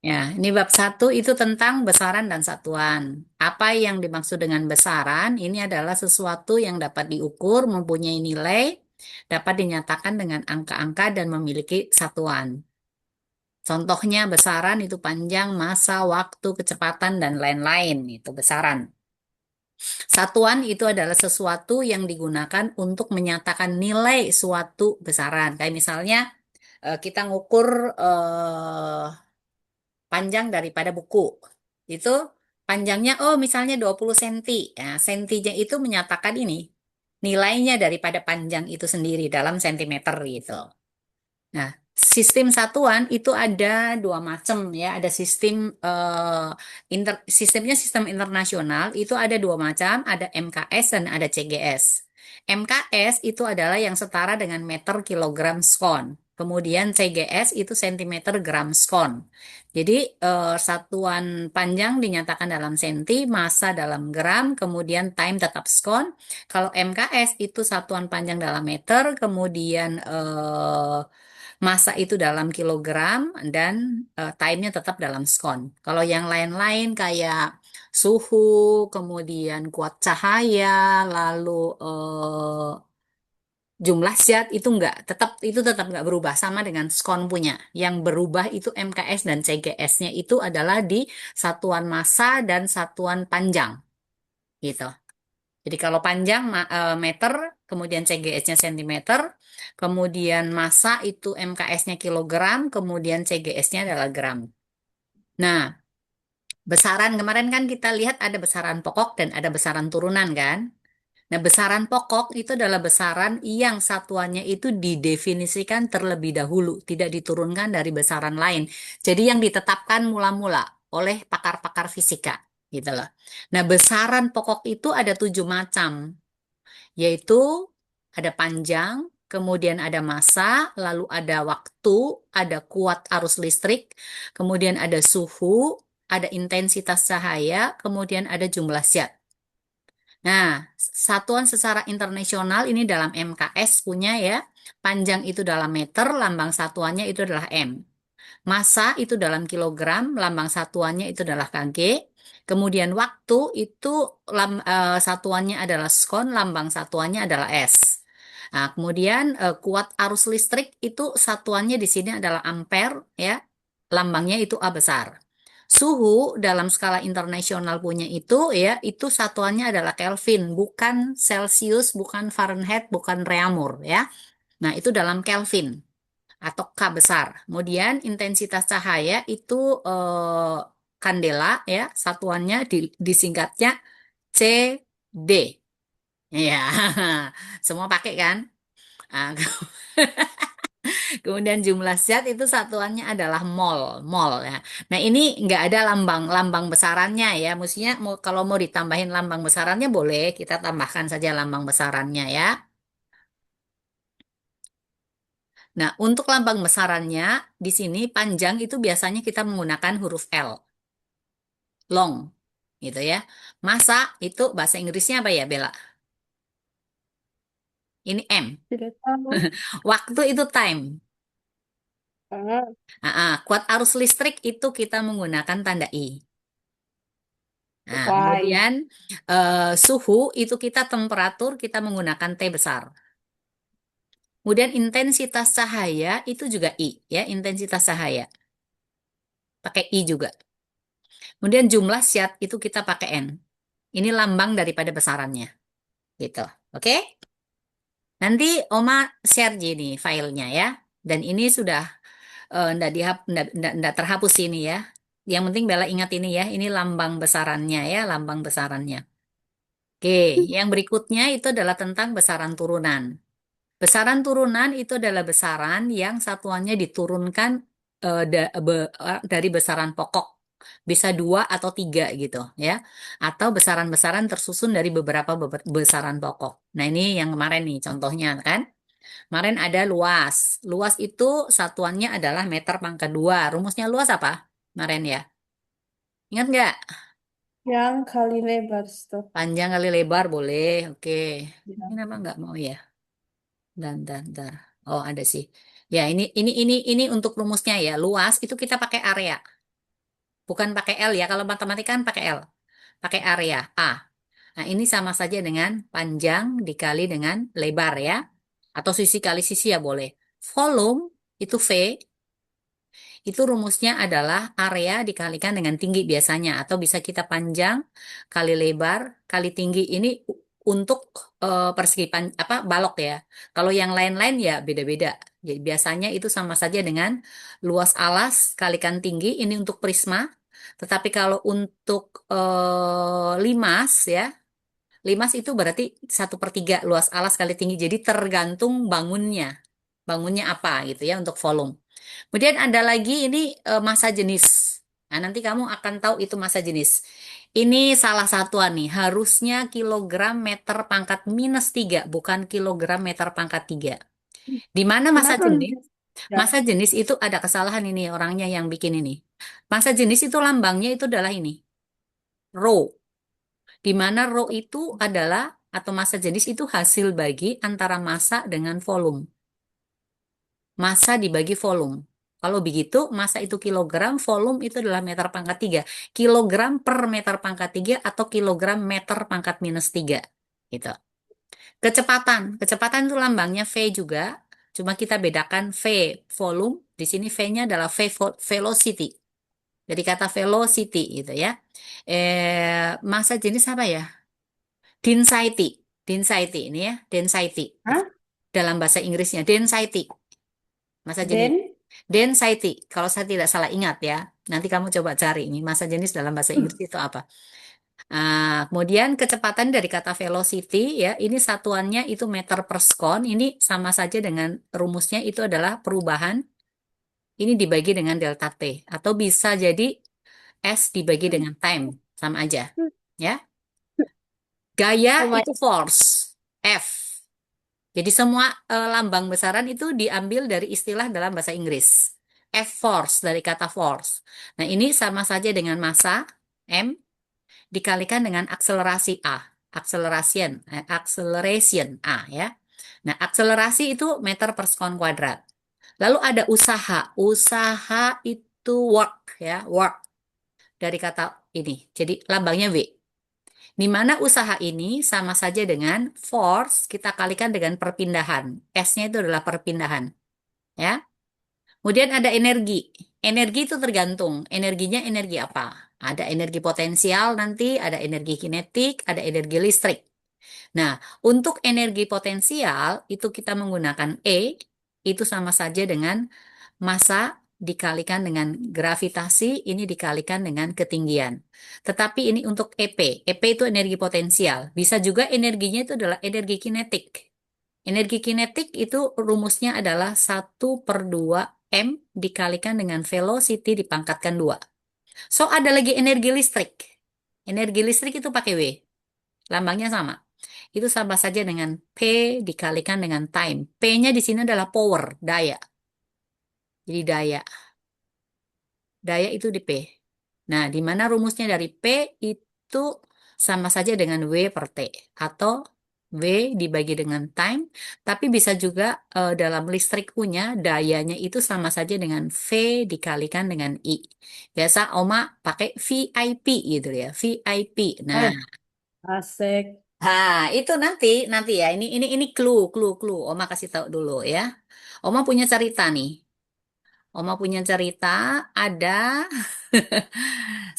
Ya, ini bab satu itu tentang besaran dan satuan. Apa yang dimaksud dengan besaran? Ini adalah sesuatu yang dapat diukur, mempunyai nilai, dapat dinyatakan dengan angka-angka dan memiliki satuan. Contohnya besaran itu panjang, massa, waktu, kecepatan, dan lain-lain. Itu besaran. Satuan itu adalah sesuatu yang digunakan untuk menyatakan nilai suatu besaran. Kayak misalnya kita ngukur panjang daripada buku. Itu panjangnya, oh misalnya 20 cm. Nah, sentinya itu menyatakan ini, nilainya daripada panjang itu sendiri dalam sentimeter gitu. Nah, sistem satuan itu ada dua macam ya. Ada sistem sistemnya sistem internasional itu ada dua macam, ada MKS dan ada CGS. MKS itu adalah yang setara dengan meter kilogram skon. Kemudian CGS itu sentimeter gram skon. Jadi satuan panjang dinyatakan dalam senti, massa dalam gram, kemudian time tetap skon. Kalau MKS itu satuan panjang dalam meter, kemudian massa itu dalam kilogram dan time-nya tetap dalam skon. Kalau yang lain-lain kayak suhu, kemudian kuat cahaya, lalu jumlah zat itu tetap nggak berubah sama dengan skon punya. Yang berubah itu MKS dan CGS-nya itu adalah di satuan massa dan satuan panjang gitu. Jadi kalau panjang meter, kemudian CGS-nya sentimeter, kemudian massa itu MKS-nya kilogram, kemudian CGS-nya adalah gram. Nah, besaran kemarin kan kita lihat ada besaran pokok dan ada besaran turunan kan? Nah, besaran pokok itu adalah besaran yang satuannya itu didefinisikan terlebih dahulu, tidak diturunkan dari besaran lain. Jadi yang ditetapkan mula-mula oleh pakar-pakar fisika, gitu loh. Nah, besaran pokok itu ada 7 macam, yaitu ada panjang, kemudian ada massa, lalu ada waktu, ada kuat arus listrik, kemudian ada suhu, ada intensitas cahaya, kemudian ada jumlah zat. Nah, satuan secara internasional ini dalam MKS punya ya, panjang itu dalam meter, lambang satuannya itu adalah M. Massa itu dalam kilogram, lambang satuannya itu adalah kg. Kemudian waktu itu satuannya adalah skon, lambang satuannya adalah S. Nah, kemudian kuat arus listrik itu satuannya di sini adalah ampere ya, lambangnya itu A besar. Suhu dalam skala internasional punya itu ya, itu satuannya adalah Kelvin, bukan Celsius, bukan Fahrenheit, bukan Reaumur ya. Nah, itu dalam Kelvin atau K besar. Kemudian intensitas cahaya itu kandela ya, satuannya disingkatnya CD. Ya, semua pakai kan? Ah, kemudian jumlah zat itu satuannya adalah mol, mol ya. Nah, ini nggak ada lambang besarannya ya. Mestinya kalau mau ditambahin lambang besarannya boleh, kita tambahkan saja lambang besarannya ya. Nah, untuk lambang besarannya di sini panjang itu biasanya kita menggunakan huruf L, long, gitu ya. Masa itu bahasa Inggrisnya apa ya, Bella? Ini M. Tidak tahu. Waktu itu time. Ah, Kuat arus listrik itu kita menggunakan tanda I. Nah, why? kemudian suhu itu kita temperatur kita menggunakan T besar. Kemudian intensitas cahaya itu juga I ya, intensitas cahaya pakai I juga. Kemudian jumlah zat itu kita pakai N. Ini lambang daripada besarannya gitu. Oke? Nanti Oma share gini filenya ya. Dan ini sudah ndak terhapus ini ya. Yang penting Bella ingat ini ya, ini lambang besarannya ya, lambang besarannya. Oke, yang berikutnya itu adalah tentang besaran turunan. Besaran turunan itu adalah besaran yang satuannya diturunkan dari besaran pokok. Bisa dua atau tiga gitu ya. Atau besaran-besaran tersusun dari beberapa besaran pokok. Nah ini yang kemarin nih contohnya kan. Kemarin ada luas. Luas itu satuannya adalah meter pangkat dua. Rumusnya luas apa? Kemarin ya. Ingat nggak? Yang kali lebar stop. Panjang kali lebar boleh. Oke. Ini Ya. apa nggak mau ya? Dan. Oh, ada sih. Ya, ini untuk rumusnya ya. Luas itu kita pakai area. bukan pakai L ya. Kalau matematika kan pakai L, pakai area A. Nah, ini sama saja dengan panjang dikali dengan lebar ya. Atau sisi kali sisi ya boleh. Volume itu V, itu rumusnya adalah area dikalikan dengan tinggi biasanya. Atau bisa kita panjang kali lebar kali tinggi. Ini untuk persegi apa balok ya. Kalau yang lain-lain ya beda-beda. Jadi biasanya itu sama saja dengan luas alas kalikan tinggi. Ini untuk prisma. Tetapi kalau untuk limas ya, limas itu berarti 1/3 luas alas kali tinggi. Jadi tergantung bangunnya. Bangunnya apa gitu ya untuk volume. Kemudian ada lagi ini massa jenis. Nah, nanti kamu akan tahu itu massa jenis. Ini salah satuan nih. Harusnya kilogram meter pangkat -3, bukan kilogram meter pangkat 3. Di mana massa Kenapa jenis? minus tiga? Massa jenis itu ada kesalahan ini orangnya yang bikin ini. Massa jenis itu lambangnya itu adalah ini. Rho. Di mana rho itu adalah atau massa jenis itu hasil bagi antara massa dengan volume. Massa dibagi volume. Kalau begitu, massa itu kilogram, volume itu adalah meter pangkat 3. Kilogram per meter pangkat 3 atau kilogram meter pangkat -3. Gitu. Kecepatan. Kecepatan itu lambangnya V juga. Cuma kita bedakan V volume. Di sini V-nya adalah velocity. Jadi kata velocity gitu ya. Massa jenis apa ya? Density. Density ini ya. Density. Hah? Dalam bahasa Inggrisnya. Density. Massa jenis. Den? Density, kalau saya tidak salah ingat ya, nanti kamu coba cari ini massa jenis dalam bahasa Inggris itu apa. Kemudian kecepatan dari kata velocity ya, ini satuannya itu meter per sekon. Ini sama saja dengan rumusnya itu adalah perubahan ini dibagi dengan delta T atau bisa jadi S dibagi dengan time sama aja ya. Gaya Oh my. itu force F. Jadi semua lambang besaran itu diambil dari istilah dalam bahasa Inggris. F force dari kata force. Nah, ini sama saja dengan massa M dikalikan dengan akselerasi A. Acceleration A ya. Nah, akselerasi itu meter per sekon kuadrat. Lalu ada usaha. Usaha itu work ya, work dari kata ini. Jadi lambangnya W. Di mana usaha ini sama saja dengan force kita kalikan dengan perpindahan. S-nya itu adalah perpindahan, ya. Kemudian ada energi. Energi itu tergantung. Energinya energi apa? Ada energi potensial nanti, ada energi kinetik, ada energi listrik. Nah, untuk energi potensial itu kita menggunakan E, itu sama saja dengan massa dikalikan dengan gravitasi, ini dikalikan dengan ketinggian. Tetapi ini untuk EP. EP itu energi potensial. Bisa juga energinya itu adalah energi kinetik. Energi kinetik itu rumusnya adalah 1/2 M dikalikan dengan velocity dipangkatkan 2. So, ada lagi energi listrik. Energi listrik itu pakai W. Lambangnya sama. Itu sama saja dengan P dikalikan dengan time. P-nya di sini adalah power, daya. Jadi daya. Daya itu di P. Nah, di mana rumusnya dari P itu sama saja dengan W per T. Atau W dibagi dengan time. Tapi bisa juga dalam listrik punya dayanya itu sama saja dengan V dikalikan dengan I. Biasa Oma pakai VIP gitu ya. VIP. Nah, Eh, asik. itu nanti ya. Ini clue. Oma kasih tahu dulu ya. Oma punya cerita nih. Oma punya cerita ada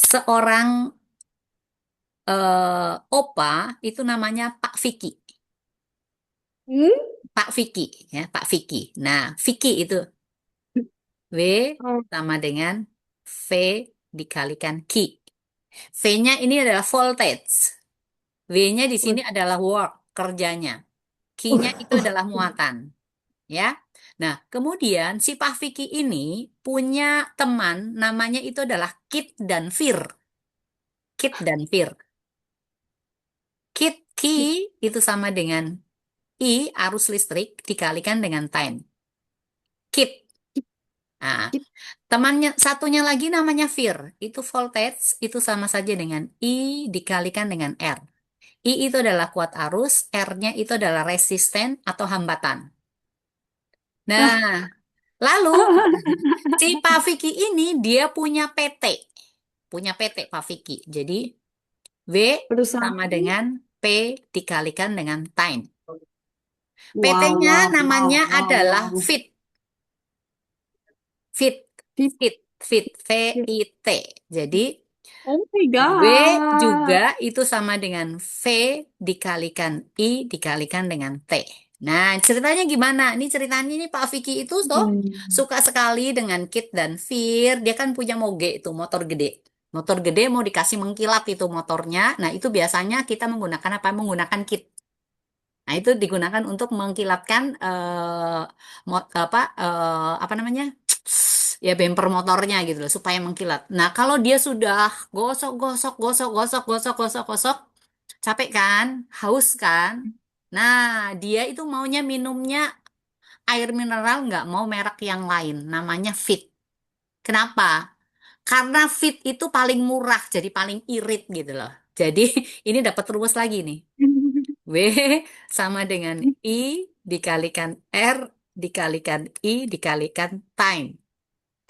seorang opa itu namanya Pak Vicky. Hmm? Pak Vicky ya, Pak Vicky. Nah, Vicky itu W Oh, sama dengan V dikalikan Q. V-nya ini adalah voltage. W-nya di sini uh, adalah work, kerjanya. Q-nya itu uh, adalah muatan, ya. Nah, kemudian si Pak Vicky ini punya teman namanya itu adalah Kit dan Fir. Kit dan Fir. Ki itu sama dengan I arus listrik dikalikan dengan time. Kit. Nah, temannya satunya lagi namanya Fir. Itu voltage itu sama saja dengan I dikalikan dengan R. I itu adalah kuat arus, R-nya itu adalah resisten atau hambatan. Nah, lalu si Pak Vicky ini dia punya PT. punya PT Pak Vicky. Jadi W sama Perusahaan. dengan P dikalikan dengan time. Wow, PT-nya wow, namanya wow, wow, adalah wow. FIT, FIT, Fit, FIT, FIT, fit. VIT. Jadi Oh my W juga God. itu sama dengan V dikalikan I dikalikan dengan T. Nah, ceritanya gimana? Ini ceritanya ini Pak Vicky itu toh Hmm. suka sekali dengan Kit dan Fir. Dia kan punya moge itu, motor gede. Motor gede mau dikasih mengkilat itu motornya. Nah, itu biasanya kita menggunakan apa? Menggunakan kit. Nah, itu digunakan untuk mengkilatkan apa namanya? Ya bemper motornya gitu loh supaya mengkilat. Nah, kalau dia sudah gosok gosok gosok gosok gosok gosok gosok capek kan? Haus kan? Nah, dia itu maunya minumnya air mineral nggak mau merek yang lain, namanya Fit. Kenapa? Karena Fit itu paling murah, jadi paling irit gitu loh. Jadi ini dapat rumus lagi nih. W sama dengan I dikalikan R dikalikan I dikalikan time.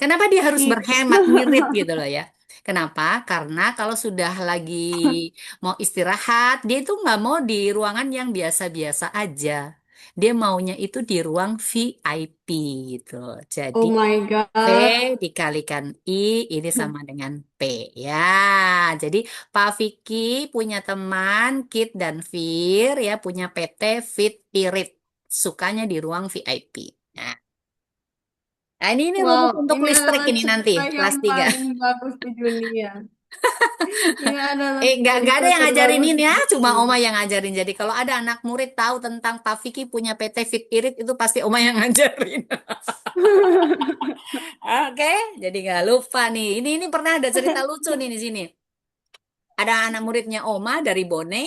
Kenapa dia harus Fit. berhemat ngirit gitu loh ya? Kenapa? Karena kalau sudah lagi mau istirahat, dia itu nggak mau di ruangan yang biasa-biasa aja. Dia maunya itu di ruang VIP gitu. Jadi Oh my P God. dikalikan I ini sama dengan P ya. Jadi Pak Vicky punya teman Kit dan Fir ya punya PT Fit Irit. Sukanya di ruang VIP. Nah, ini Wow, rumus untuk ini listrik adalah ini nanti, cerita yang kelas 3. paling bagus di dunia. Ini adalah Nggak cerita ada yang ngajarin terbagus ini di ya, cuma dunia. Oma yang ngajarin. Jadi kalau ada anak murid tahu tentang Pak Vicky punya PT Fit Irit, itu pasti Oma yang ngajarin. Oke, jadi nggak lupa nih. Ini pernah ada cerita lucu nih di sini. Ada anak muridnya Oma dari Bone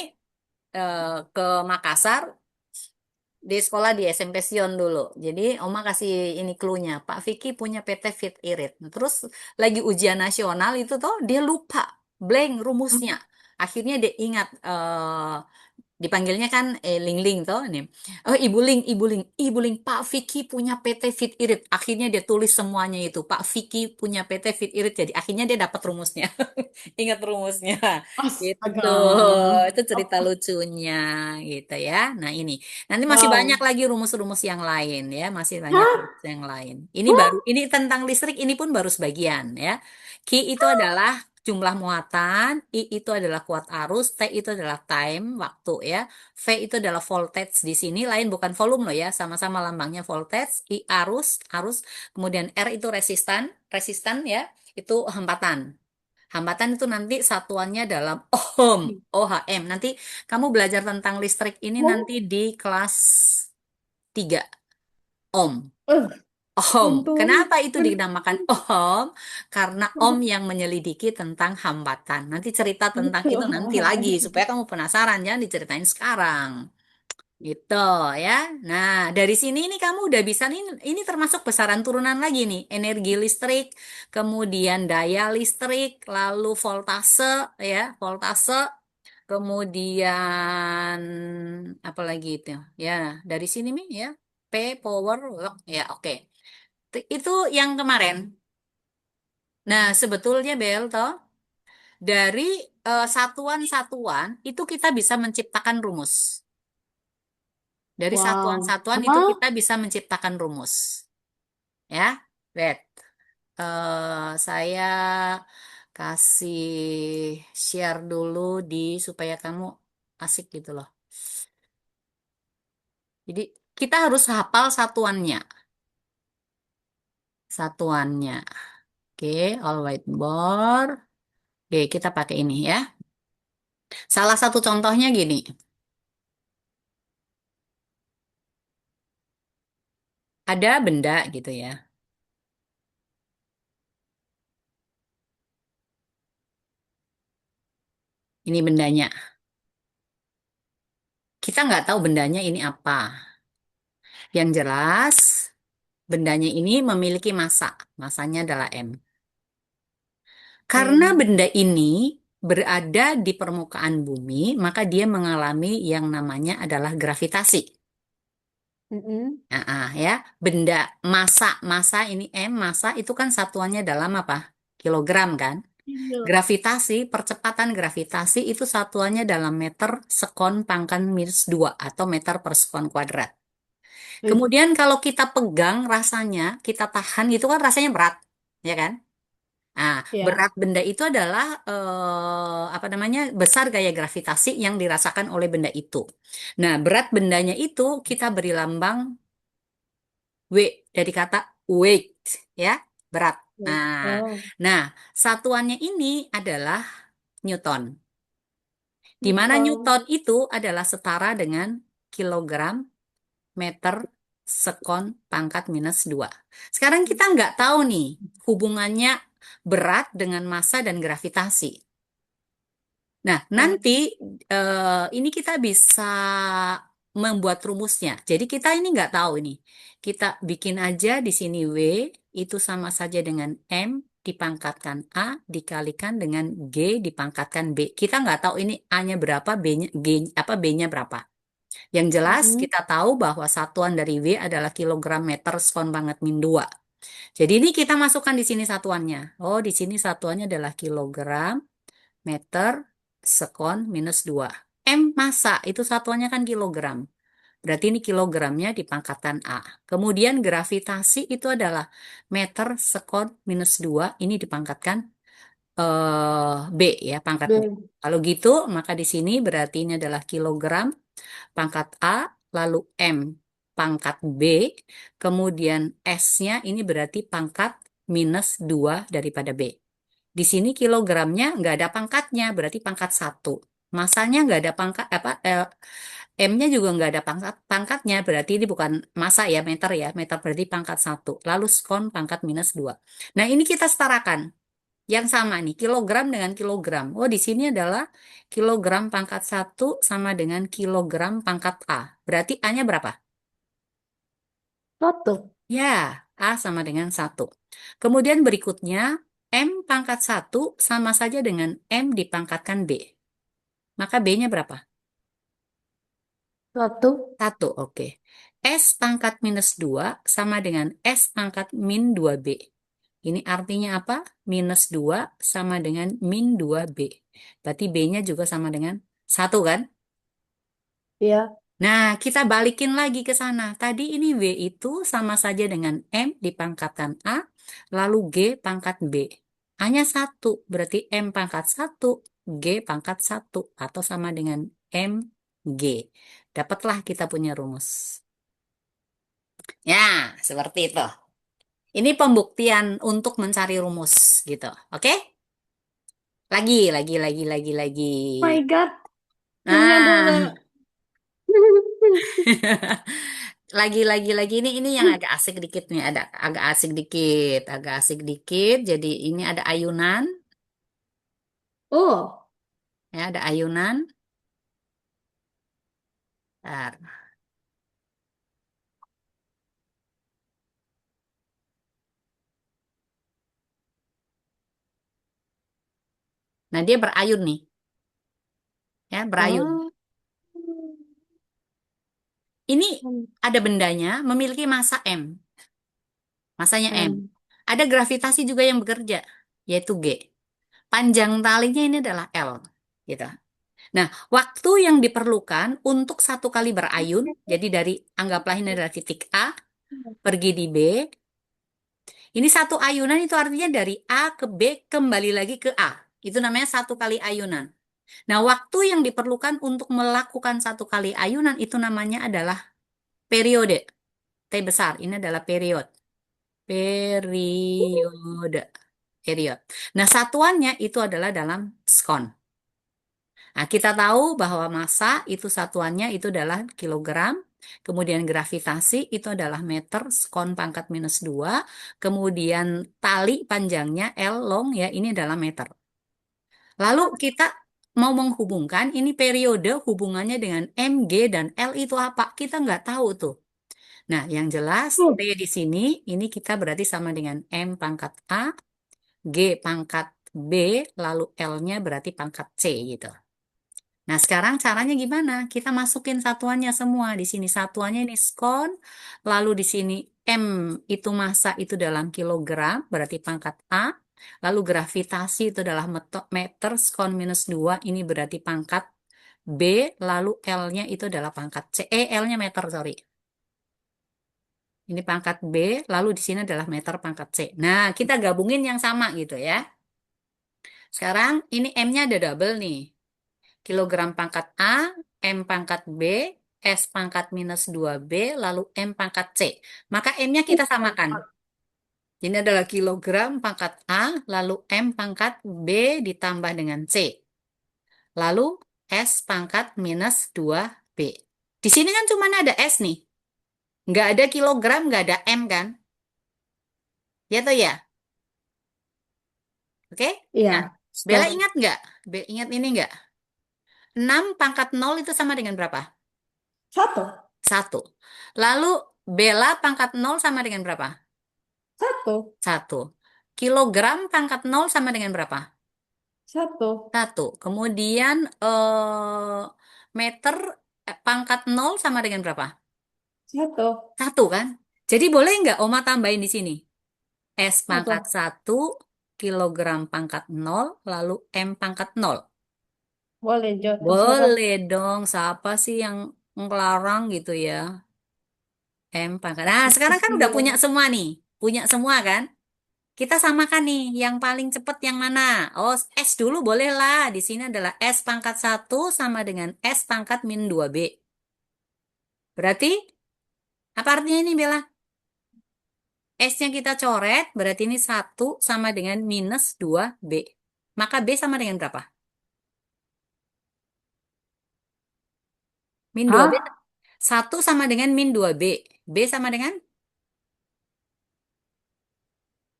ke Makassar. Di sekolah di SMP Sion dulu. Jadi Oma kasih ini clue-nya. Pak Vicky punya PT Fit Irit. Terus lagi ujian nasional itu tuh dia lupa blank rumusnya. Akhirnya dia ingat dipanggilnya kan Ling Ling toh nih. Oh Ibu Ling, Pak Vicky punya PT Fit Irit. Akhirnya dia tulis semuanya itu. Pak Vicky punya PT Fit Irit. Jadi akhirnya dia dapat rumusnya. Ingat rumusnya. Gitu. Astaga. Itu cerita lucunya gitu ya. Nah, ini. Nanti masih banyak Wow. lagi rumus-rumus yang lain ya, masih banyak Hah? rumus yang lain. Ini baru Hah? ini tentang listrik ini pun baru sebagian ya. Q itu adalah jumlah muatan, I itu adalah kuat arus, T itu adalah time, waktu ya. V itu adalah voltage di sini, lain bukan volume loh ya, sama-sama lambangnya voltage, I arus, arus, kemudian R itu resistan, resistan ya, itu hambatan. Hambatan itu nanti satuannya dalam ohm, OHM. Nanti kamu belajar tentang listrik ini nanti Oh, di kelas 3 ohm. eh, Ohm. untung. Kenapa itu dinamakan ohm? Karena ohm yang menyelidiki tentang hambatan. Nanti cerita tentang itu nanti lagi supaya kamu penasaran jangan diceritain sekarang. Gitu ya. Nah, dari sini ini kamu udah bisa nih, ini termasuk besaran turunan lagi nih. Energi listrik, kemudian daya listrik, lalu voltase ya, voltase, kemudian apa lagi itu? Ya, dari sini nih ya. P power watt. Ya, oke. Itu yang kemarin. Nah, sebetulnya Bel toh dari satuan-satuan itu kita bisa menciptakan rumus. Dari Wow. satuan-satuan itu Hah? kita bisa menciptakan rumus. Ya, wait. Saya kasih share dulu di supaya kamu asik gitu loh. Jadi kita harus hafal satuannya. Satuannya. Oke, all whiteboard. Oke, kita pakai ini ya. Salah satu contohnya gini. Ada benda gitu ya. Ini bendanya. Kita nggak tahu bendanya ini apa. Yang jelas, bendanya ini memiliki massa. Massanya adalah M. Karena Em, benda ini berada di permukaan bumi, maka dia mengalami yang namanya adalah gravitasi. mm-mm. Ya, benda massa, massa ini M, massa itu kan satuannya dalam apa? Kilogram kan? Iya. Gravitasi, percepatan gravitasi itu satuannya dalam meter sekon pangkat minus 2 atau meter per sekon kuadrat. Wih, Kemudian kalau kita pegang rasanya, kita tahan itu kan rasanya berat, ya kan? Nah, ya. berat benda itu adalah apa namanya besar gaya gravitasi yang dirasakan oleh benda itu. Nah, berat bendanya itu kita beri lambang W dari kata weight, ya, berat. Wih. Nah, Oh, nah satuannya ini adalah Newton. Di mana Newton. Newton itu adalah setara dengan kilogram meter sekon pangkat minus 2. Sekarang kita nggak tahu nih hubungannya berat dengan massa dan gravitasi. Nah, Ya. nanti ini kita bisa membuat rumusnya. Jadi kita ini nggak tahu ini. Kita bikin aja di sini W itu sama saja dengan M dipangkatkan A dikalikan dengan G dipangkatkan B. Kita nggak tahu ini A-nya berapa, B-nya G apa B-nya berapa. Yang jelas Mm-mm. kita tahu bahwa satuan dari W adalah kilogram meter sekon pangkat min 2. Jadi ini kita masukkan di sini satuannya. Oh, di sini satuannya adalah kilogram meter sekon minus 2. M massa itu satuannya kan kilogram. Berarti ini kilogramnya dipangkatkan A. Kemudian gravitasi itu adalah meter sekon minus 2. Ini dipangkatkan B ya, pangkat B. B. Kalau gitu, maka di sini berarti ini adalah kilogram pangkat A, lalu M pangkat B, kemudian S-nya ini berarti pangkat minus 2 daripada B. Di sini kilogramnya nggak ada pangkatnya, berarti pangkat satu. Masanya nggak ada pangkat, apa, M-nya juga nggak ada pangkatnya, berarti ini bukan massa ya, meter berarti pangkat satu. Lalu skon pangkat minus 2. Nah, ini kita setarakan. Yang sama nih, kilogram dengan kilogram. Oh, di sini adalah kilogram pangkat satu sama dengan kilogram pangkat A. Berarti A-nya berapa? Satu. Ya, A sama dengan satu. Kemudian berikutnya, M pangkat satu sama saja dengan M dipangkatkan B. Maka B-nya berapa? Satu. Satu, oke. S pangkat minus 2 sama dengan S pangkat min 2B. Ini artinya apa? Minus 2 sama dengan min 2B. Berarti B-nya juga sama dengan satu kan? Ya. Nah, kita balikin lagi ke sana. Tadi ini W itu sama saja dengan M dipangkatkan A, lalu G pangkat B. A-nya satu, berarti M pangkat satu, G pangkat satu, atau sama dengan M, G. Dapatlah kita punya rumus. Ya, seperti itu. Ini pembuktian untuk mencari rumus, gitu. Oke? Lagi. My God, ini Nah, adalah lagi. Ini yang agak asik dikit nih, ada agak asik dikit. Jadi ini ada ayunan, Oh, ya ada ayunan. Bentar. Nah dia berayun nih, ya berayun. oh, Ini ada bendanya memiliki massa m, massanya m. M. Ada gravitasi juga yang bekerja, yaitu G. Panjang talinya ini adalah L, gitu. Nah, waktu yang diperlukan untuk satu kali berayun, jadi dari anggaplah ini adalah titik A, pergi di B, ini satu ayunan itu artinya dari A ke B kembali lagi ke A. Itu namanya satu kali ayunan. Nah, waktu yang diperlukan untuk melakukan satu kali ayunan itu namanya adalah periode. T besar, ini adalah period. Periode. Period. Nah, satuannya itu adalah dalam skon. Nah, kita tahu bahwa massa itu satuannya itu adalah kilogram, kemudian gravitasi itu adalah meter sekon pangkat minus 2, kemudian tali panjangnya L long ya ini adalah meter. Lalu kita mau menghubungkan ini periode hubungannya dengan mg dan L itu apa? Kita nggak tahu tuh. Nah, yang jelas T Oh, di sini ini kita berarti sama dengan M pangkat A, G pangkat B, lalu L-nya berarti pangkat C gitu. Nah, sekarang caranya gimana? Kita masukin satuannya semua. Di sini satuannya ini skon, lalu di sini M itu massa itu dalam kilogram, berarti pangkat A. Lalu gravitasi itu adalah meter sekon minus 2, ini berarti pangkat B, lalu L-nya itu adalah pangkat C. L-nya meter, sorry. Ini pangkat B, lalu di sini adalah meter pangkat C. Nah, kita gabungin yang sama gitu ya. Sekarang ini M-nya ada double nih. Kilogram pangkat A, M pangkat B, S pangkat minus 2B, lalu M pangkat C. Maka M-nya kita samakan. Ini adalah kilogram pangkat A, lalu M pangkat B ditambah dengan C. Lalu S pangkat minus 2B. Di sini kan cuma ada S nih. Nggak ada kilogram, nggak ada M kan? Ya toh ya? Oke? Nah, Iya, Bella stop. ingat nggak? Ingat ini nggak? 6 pangkat nol itu sama dengan berapa? Satu. Satu. Lalu Bella pangkat nol sama dengan berapa? Satu. Satu. Kilogram pangkat nol sama dengan berapa? Satu. Satu. Kemudian meter pangkat nol sama dengan berapa? Satu. Satu kan? Jadi boleh nggak Oma tambahin di sini? S pangkat Apa? satu, kilogram pangkat nol, lalu M pangkat nol. Boleh, Jo. Terserah. Boleh dong. Siapa sih yang ngelarang gitu ya? M pangkat. Nah, sekarang kan udah punya Iya. semua nih. Punya semua kan? Kita samakan nih, yang paling cepat yang mana? Oh, S dulu boleh lah. Di sini adalah S pangkat satu sama dengan S pangkat min 2B. Berarti, apa artinya ini, Bella? S-nya kita coret, berarti ini satu sama dengan minus 2B. Maka B sama dengan berapa? Min 2B. Hah? Satu sama dengan min 2B. B sama dengan?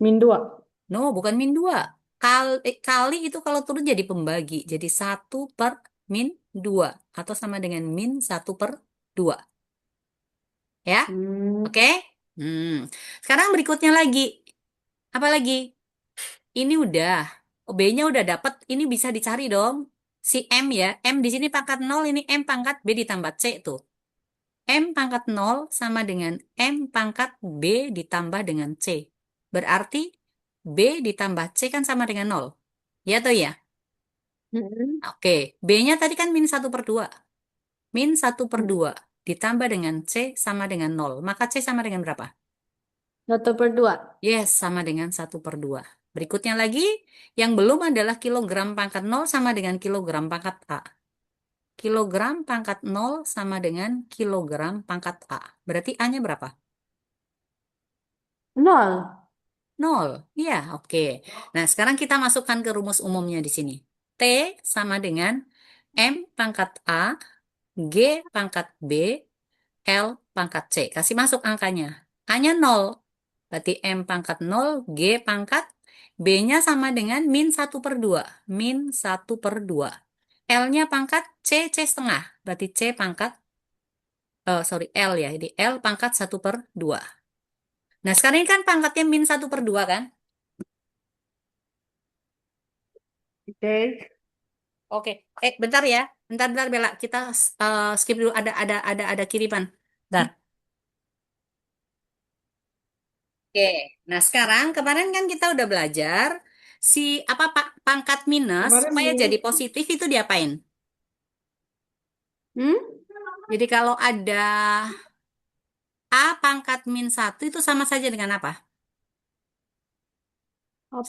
Min dua. No, bukan min 2. Kali itu kalau turun jadi pembagi. Jadi satu per min 2. Atau sama dengan min satu per 2. Ya? Hmm. Oke? Hmm. Sekarang berikutnya lagi. Apa lagi? Ini udah. B-nya udah dapet. Ini bisa dicari dong. Si M ya. M di sini pangkat nol. Ini M pangkat B ditambah C tuh. M pangkat nol sama dengan M pangkat B ditambah dengan C. Berarti B ditambah C kan sama dengan nol. Ya atau ya? Hmm. Oke. B-nya tadi kan min satu per 2. Min satu per 2 ditambah dengan C sama dengan nol. Maka C sama dengan berapa? Satu per dua. Yes, sama dengan satu per 2. Berikutnya lagi, yang belum adalah kilogram pangkat nol sama dengan kilogram pangkat A. Kilogram pangkat nol sama dengan kilogram pangkat A. Berarti A-nya berapa? Nol. Nol. Iya, oke. Nah, sekarang kita masukkan ke rumus umumnya di sini. T sama dengan M pangkat A, G pangkat B, L pangkat C. Kasih masuk angkanya. A-nya nol. Berarti M pangkat nol, G pangkat, B-nya sama dengan min satu per 2. Min satu per 2. L-nya pangkat C, C setengah. Berarti C pangkat, sorry, L ya. Jadi L pangkat satu per 2. Nah, sekarang ini kan pangkatnya min satu per 2 kan? Oke. Oke. Bentar ya. Bentar, Bella. Kita skip dulu. Ada kiriman. Bentar. Oke, nah sekarang kemarin kan kita udah belajar si apa pangkat minus Kemarin supaya jadi minus. positif itu diapain? Hmm? Jadi kalau ada A pangkat min satu itu sama saja dengan apa?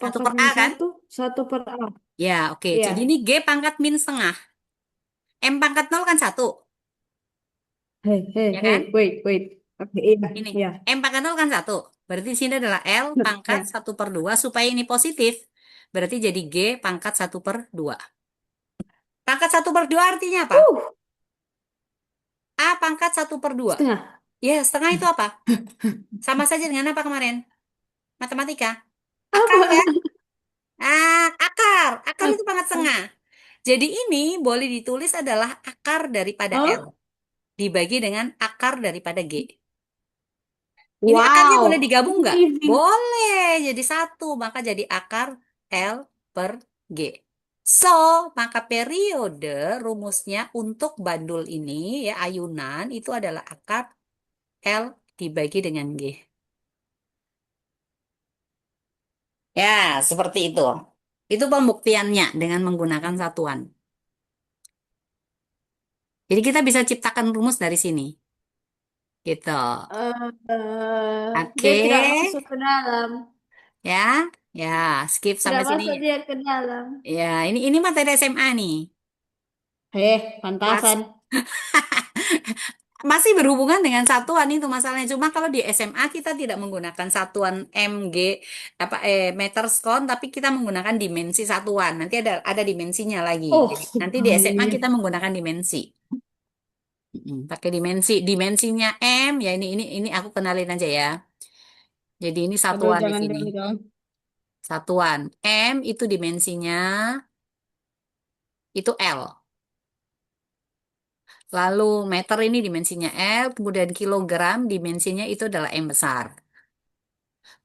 Satu Apakah per min A kan? satu? Satu per A. Ya, oke. Jadi ini Iya. G pangkat min setengah. M pangkat nol kan satu, Hei, hei, ya hei. kan? Wait, wait. Oke, iya. Ini Iya. M pangkat nol kan satu. Berarti di sini adalah L pangkat Iya. satu per 2 supaya ini positif. Berarti jadi G pangkat satu per 2. Pangkat satu per 2 artinya apa? Uh, A pangkat satu per 2. setengah. Ya, setengah itu apa? Sama saja dengan apa kemarin? Matematika. Akar kan? Apa? Akar. Akar itu pangkat Apa? setengah. Jadi ini boleh ditulis adalah akar daripada L. Oh, Dibagi dengan akar daripada G. Ini akarnya boleh wow. digabung nggak? Easy. Boleh. Jadi satu. Maka jadi akar L per G. So, maka periode rumusnya untuk bandul ini, ya ayunan, itu adalah akar L dibagi dengan G. Ya, seperti itu. Itu pembuktiannya dengan menggunakan satuan. Jadi kita bisa ciptakan rumus dari sini. Gitu. Dia Oke. tidak masuk ke dalam. Ya. Ya, skip Tidak sampai sini. masuk dia ke dalam. Ya, ini materi SMA nih. Kelas Pantasan. masih berhubungan dengan satuan itu masalahnya. Cuma kalau di SMA kita tidak menggunakan satuan MG apa meter skon, tapi kita menggunakan dimensi satuan. Nanti ada dimensinya lagi. Oh, Jadi nanti di SMA kita sekali. menggunakan dimensi. Pakai dimensi. Dimensinya M ya ini aku kenalin aja ya. Jadi ini Aduh, satuan di jangan sini. dulu dong. Satuan M itu dimensinya itu L. Lalu meter ini dimensinya L, kemudian kilogram dimensinya itu adalah M besar.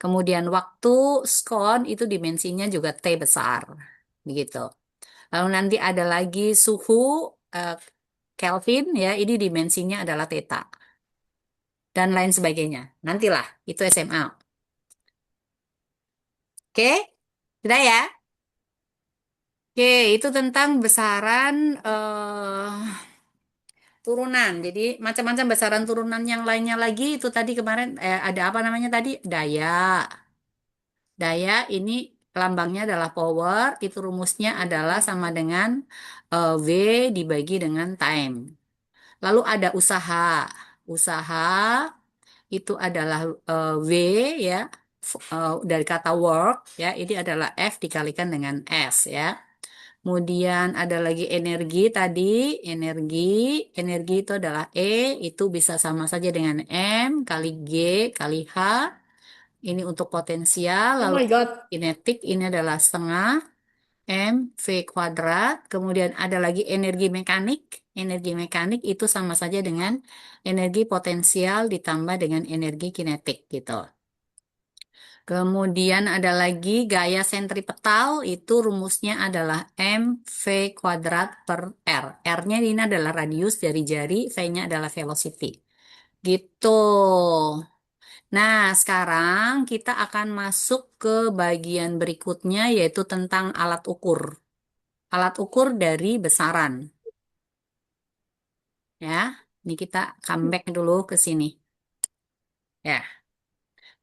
Kemudian waktu skon itu dimensinya juga T besar. Begitu. Lalu nanti ada lagi suhu eh, Kelvin ya, ini dimensinya adalah theta dan lain sebagainya. Nantilah itu SMA. Oke? Sudah ya? Oke, itu tentang besaran turunan. Jadi macam-macam besaran turunan yang lainnya lagi itu tadi kemarin ada apa namanya tadi? Daya. Daya ini lambangnya adalah power, itu rumusnya adalah sama dengan V dibagi dengan time. Lalu ada usaha. Usaha itu adalah W ya, dari kata work ya, ini adalah F dikalikan dengan S ya. Kemudian ada lagi energi tadi, energi, energi itu adalah E, itu bisa sama saja dengan M kali G kali H. Ini untuk potensial, Oh lalu my God. kinetik ini adalah setengah M V kuadrat. Kemudian ada lagi energi mekanik. Energi mekanik itu sama saja dengan energi potensial ditambah dengan energi kinetik gitu. Kemudian ada lagi gaya sentripetal, itu rumusnya adalah mv kuadrat per r. R-nya ini adalah radius dari jari, V-nya adalah velocity. Gitu. Nah, sekarang kita akan masuk ke bagian berikutnya yaitu tentang alat ukur. Alat ukur dari besaran. Ya, ini kita comeback dulu ke sini. Ya.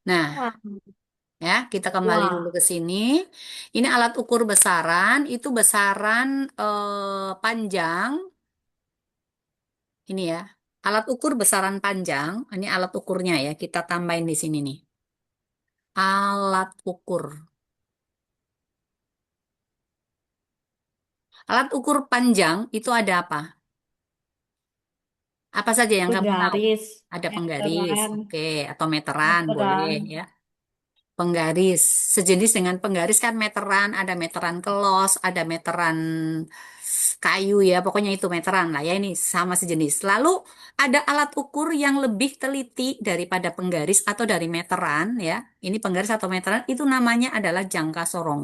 Nah, Wah, ya, kita kembali dulu wah. ke sini. Ini alat ukur besaran, itu besaran panjang. Ini ya, alat ukur besaran panjang. Ini alat ukurnya ya, kita tambahin di sini nih. Alat ukur. Alat ukur panjang itu ada apa? Apa saja yang kamu tahu? Penggaris, Ada penggaris, meteran, oke, atau meteran boleh meteran. ya. Penggaris, sejenis dengan penggaris kan meteran, ada meteran kelos, ada meteran kayu ya, pokoknya itu meteran lah ya, ini sama sejenis. Lalu ada alat ukur yang lebih teliti daripada penggaris atau dari meteran ya, ini penggaris atau meteran, itu namanya adalah jangka sorong.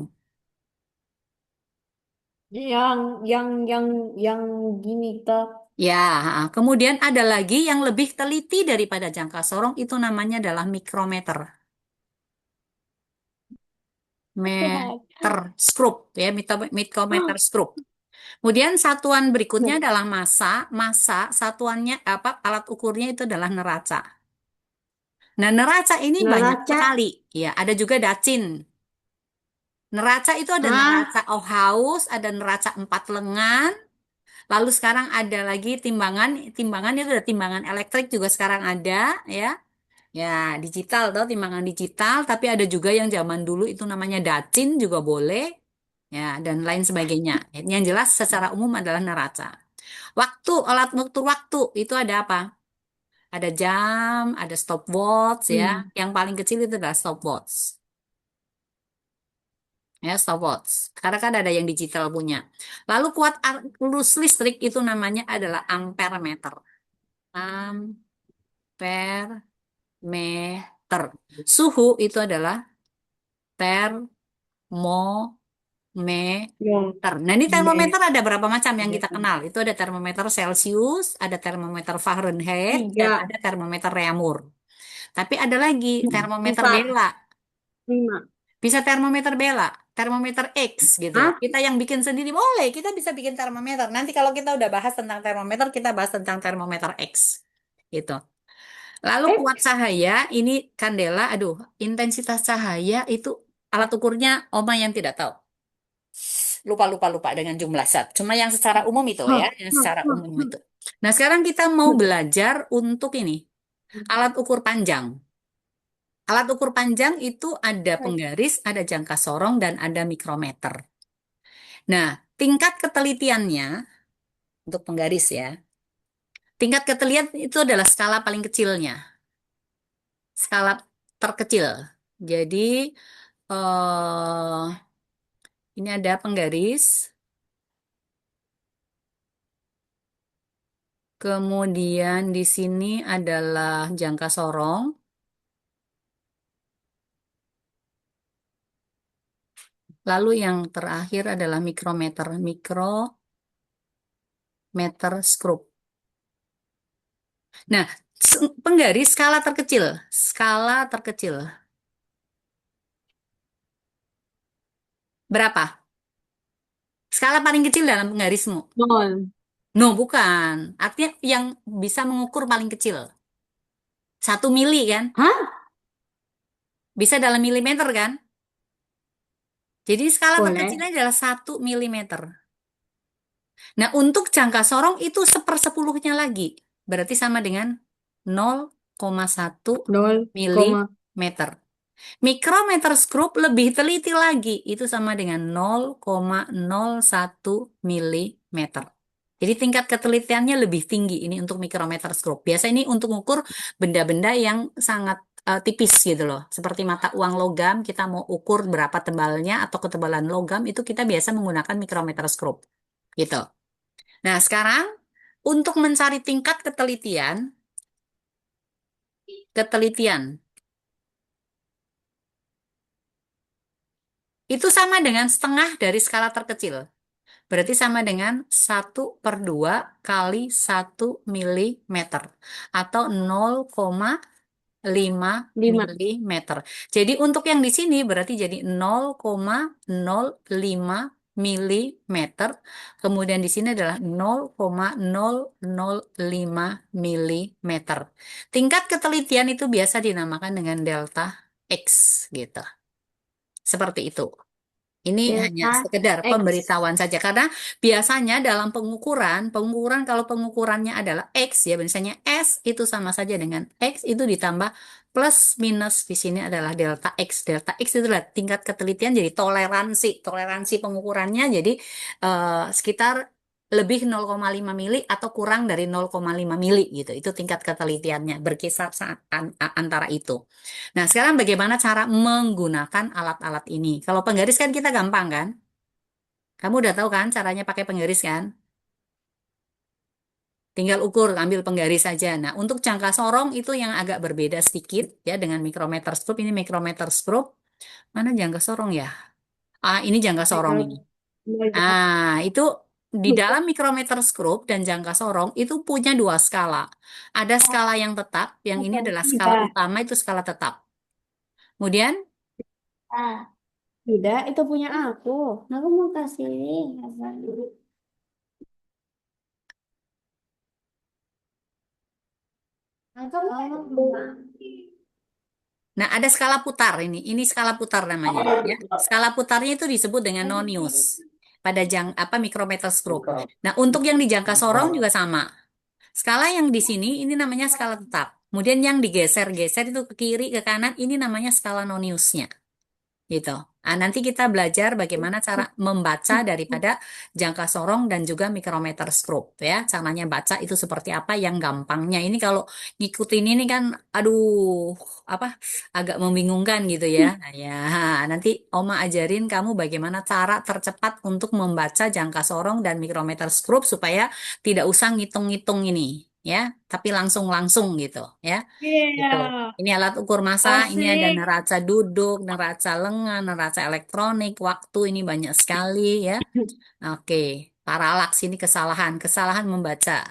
Yang, yang, yang, yang gini toh. Ya, kemudian ada lagi yang lebih teliti daripada jangka sorong, itu namanya adalah mikrometer. Meter skrup ya, mikrometer skrup. Kemudian satuan berikutnya adalah massa. Massa satuannya apa? Alat ukurnya itu adalah neraca. Nah, neraca ini banyak Neraca. sekali. Ya, ada juga dacin. Neraca itu ada neraca Ah, Ohaus, ada neraca empat lengan. Lalu sekarang ada lagi timbangan. Timbangan itu ada timbangan elektrik juga sekarang ada ya. Ya, digital toh, timbangan digital. Tapi ada juga yang zaman dulu itu namanya dacin juga boleh. Ya, dan lain sebagainya. Yang jelas secara umum adalah neraca. Waktu, alat mengukur waktu itu ada apa? Ada jam, ada stopwatch ya. hmm. Yang paling kecil itu adalah stopwatch. Ya, stopwatch. Karena kan ada yang digital punya. Lalu arus listrik itu namanya adalah ampere meter. Ampere meter. Suhu itu adalah Yang termometer. Nah, ini me, termometer ada berapa macam yang me- kita kenal? Itu ada termometer Celcius, ada termometer Fahrenheit, dan tiga, ada termometer Reaumur. Tapi ada lagi termometer empat, Bella. lima. Bisa termometer Bella, termometer X gitu. Hah? Kita yang bikin sendiri boleh, kita bisa bikin termometer. Nanti kalau kita udah bahas tentang termometer, kita bahas tentang termometer X gitu. Lalu kuat X. cahaya, ini kandela, aduh, intensitas cahaya itu alat ukurnya Oma yang tidak tahu. Lupa dengan jumlah zat. Cuma yang secara umum itu ya, Hah, yang hah, secara hah, umum hah. itu. Nah, sekarang kita mau belajar untuk ini, alat ukur panjang. Alat ukur panjang itu ada penggaris, ada jangka sorong, dan ada mikrometer. Nah, tingkat ketelitiannya untuk penggaris ya. Tingkat ketelitian itu adalah skala paling kecilnya, skala terkecil. Jadi, ini ada penggaris, kemudian di sini adalah jangka sorong, lalu yang terakhir adalah mikrometer, mikrometer skrup. Nah, penggaris skala terkecil. Berapa? Skala paling kecil dalam penggarismu? Nol. No, bukan. Artinya yang bisa mengukur paling kecil. 1 mili kan? Hah? Bisa dalam milimeter kan? Jadi skala Boleh. terkecilnya adalah 1 milimeter. Nah, untuk jangka sorong itu sepersepuluhnya lagi. Berarti sama dengan 0,1 Nol koma milimeter. Mikrometer skrup lebih teliti lagi. Itu sama dengan 0,01 milimeter. Jadi tingkat ketelitiannya lebih tinggi ini untuk mikrometer skrup. Biasa ini untuk mengukur benda-benda yang sangat tipis gitu loh. Seperti mata uang logam, kita mau ukur berapa tebalnya atau ketebalan logam, itu kita biasa menggunakan mikrometer skrup. Gitu. Nah, sekarang untuk mencari tingkat ketelitian, ketelitian itu sama dengan setengah dari skala terkecil. Berarti sama dengan 1/2 kali 1 milimeter. Atau 0,5 lima. milimeter. Jadi untuk yang di sini berarti jadi 0,05 milimeter. Kemudian di sini adalah 0,005 milimeter. Tingkat ketelitian itu biasa dinamakan dengan delta X gitu. Seperti itu. Ini hanya Delta sekedar X. pemberitahuan saja karena biasanya dalam pengukuran kalau pengukurannya adalah X ya, misalnya S itu sama saja dengan X itu ditambah plus minus di sini adalah delta X. Delta X itu adalah tingkat ketelitian jadi toleransi pengukurannya jadi sekitar lebih 0,5 mili atau kurang dari 0,5 mili gitu. Itu tingkat ketelitiannya berkisar antara itu. Nah, sekarang bagaimana cara menggunakan alat-alat ini? Kalau penggaris kan kita gampang kan? Kamu udah tahu kan caranya pakai penggaris kan? Tinggal ukur, ambil penggaris saja. Nah, untuk jangka sorong itu yang agak berbeda sedikit ya dengan mikrometer skrup. Ini mikrometer skrup. Mana jangka sorong ya? Ah, ini jangka sorong ini. Mikro. Nol. Ah, itu di dalam mikrometer skrup dan jangka sorong itu punya dua skala. Ada skala yang tetap, yang ini adalah skala Tidak. utama itu skala tetap. Kemudian Tidak, itu punya aku. Aku mau kasih. Aku mau. nah, ada skala putar ini. Ini skala putar namanya, ya. Skala putarnya itu disebut dengan nonius pada apa mikrometer skrup. Nah, untuk yang di jangka sorong juga sama. Skala yang di sini ini namanya skala tetap. Kemudian yang digeser-geser itu ke kiri ke kanan ini namanya skala noniusnya. Gitu. Ah, nanti kita belajar bagaimana cara membaca daripada jangka sorong dan juga mikrometer skrup ya. Caranya baca itu seperti apa yang gampangnya. Ini kalau ngikutin ini kan aduh apa agak membingungkan gitu ya. Nah, ya, nanti Oma ajarin kamu bagaimana cara tercepat untuk membaca jangka sorong dan mikrometer skrup supaya tidak usah ngitung-ngitung ini ya, tapi langsung-langsung gitu ya. Iya, Gitu. Ini alat ukur massa, ini ada asik. neraca duduk, neraca lengan, neraca elektronik, waktu ini banyak sekali ya. Oke, paralaks ini kesalahan membaca.